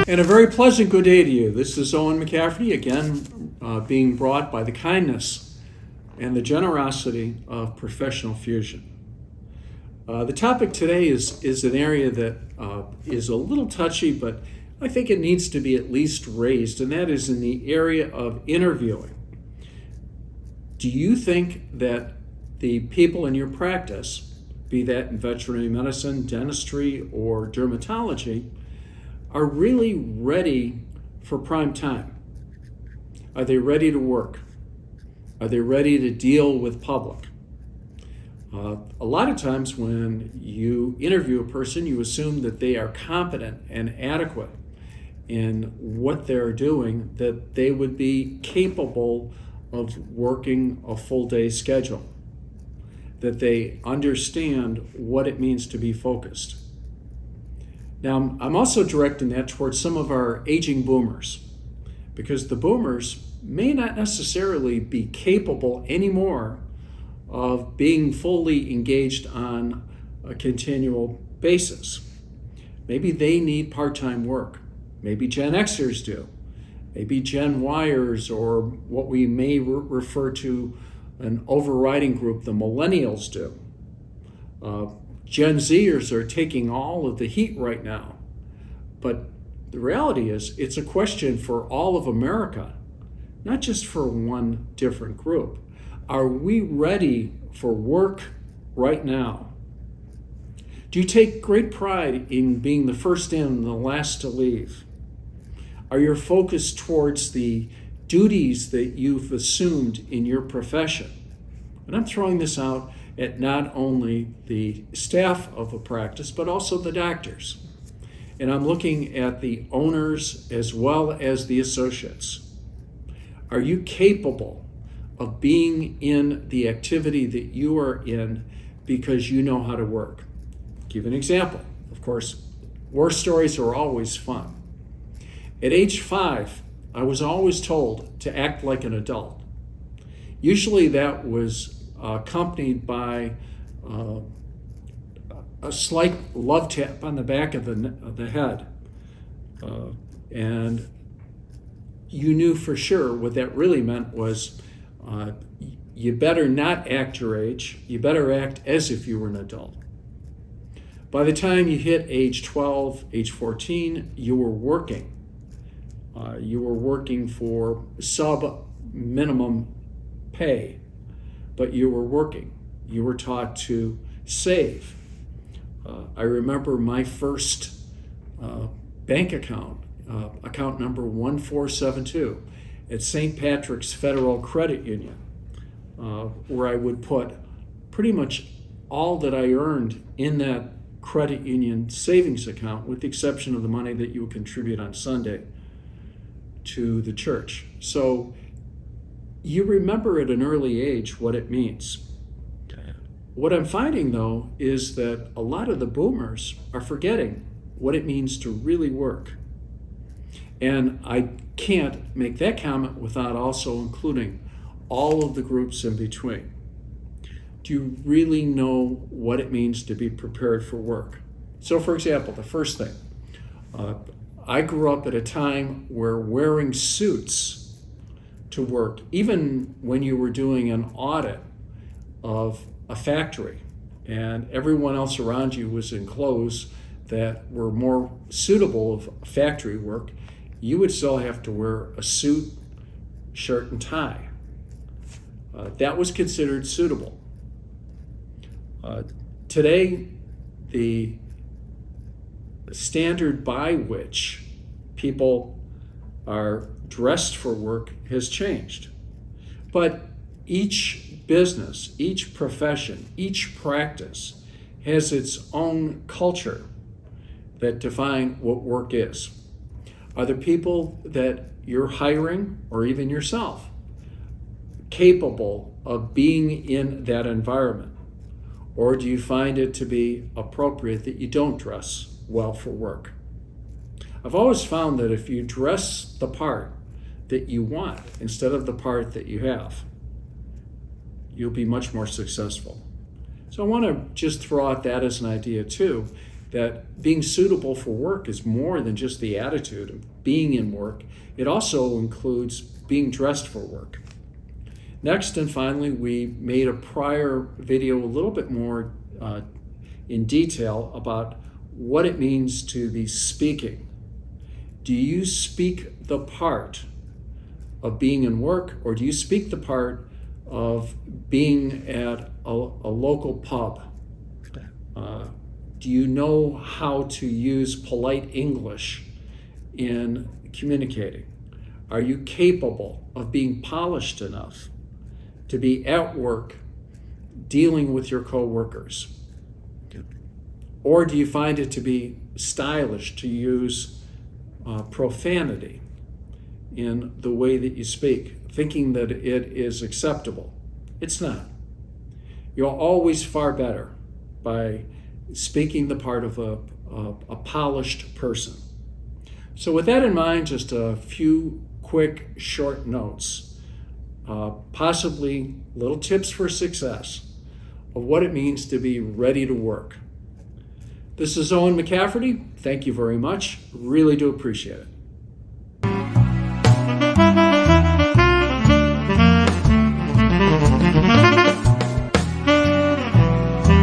And a very pleasant good day to you. This is Owen McCafferty, again being brought by the kindness and the generosity of Professional Fusion. The topic today is an area that is a little touchy, but I think it needs to be at least raised, and that is in the area of interviewing. Do you think that the people in your practice, be that in veterinary medicine, dentistry, or dermatology, are really ready for prime time? Are they ready to work? Are they ready to deal with public? A lot of times when you interview a person, you assume that they are competent and adequate in what they're doing, that they would be capable of working a full day schedule, that they understand what it means to be focused. Now, I'm also directing that towards some of our aging boomers, because the boomers may not necessarily be capable anymore of being fully engaged on a continual basis. Maybe they need part-time work. Maybe Gen Xers do. Maybe Gen Yers, or what we may refer to an overriding group, the millennials, do. Gen Zers are taking all of the heat right now. But the reality is, it's a question for all of America, not just for one different group. Are we ready for work right now? Do you take great pride in being the first in and the last to leave? Are you focused towards the duties that you've assumed in your profession? And I'm throwing this out at not only the staff of a practice, but also the doctors. And I'm looking at the owners as well as the associates. Are you capable of being in the activity that you are in because you know how to work? I'll give an example. Of course, war stories are always fun. At age 5, I was always told to act like an adult. Usually that was accompanied by a slight love tap on the back of the head. And you knew for sure what that really meant was you better not act your age, you better act as if you were an adult. By the time you hit age 12, age 14, you were working. You were working for sub-minimum pay, but you were working. You were taught to save. I remember my first bank account, account number 1472 at St. Patrick's Federal Credit Union, where I would put pretty much all that I earned in that credit union savings account, with the exception of the money that you would contribute on Sunday to the church. So you remember at an early age what it means. What I'm finding, though, is that a lot of the boomers are forgetting what it means to really work. And I can't make that comment without also including all of the groups in between. Do you really know what it means to be prepared for work? So, for example, the first thing, I grew up at a time where wearing suits to work, even when you were doing an audit of a factory and everyone else around you was in clothes that were more suitable of factory work, you would still have to wear a suit, shirt, and tie. That was considered suitable. Today, the standard by which people are dressed for work has changed. But each business, each profession, each practice has its own culture that define what work is. Are the people that you're hiring, or even yourself, capable of being in that environment? Or do you find it to be appropriate that you don't dress well for work? I've always found that if you dress the part that you want instead of the part that you have, you'll be much more successful. So I want to just throw out that as an idea too. that being suitable for work is more than just the attitude of being in work. It also includes being dressed for work. Next and finally, we made a prior video a little bit more in detail about what it means to be speaking. Do you speak the part of being in work, or do you speak the part of being at a local pub? Do you know how to use polite English in communicating? Are you capable of being polished enough to be at work dealing with your coworkers? Or do you find it to be stylish to use profanity in the way that you speak, thinking that it is acceptable? It's not. You're always far better by speaking the part of a polished person. So with that in mind, just a few quick short notes, possibly little tips for success of what it means to be ready to work. This is Owen McCafferty. Thank you very much. Really do appreciate it.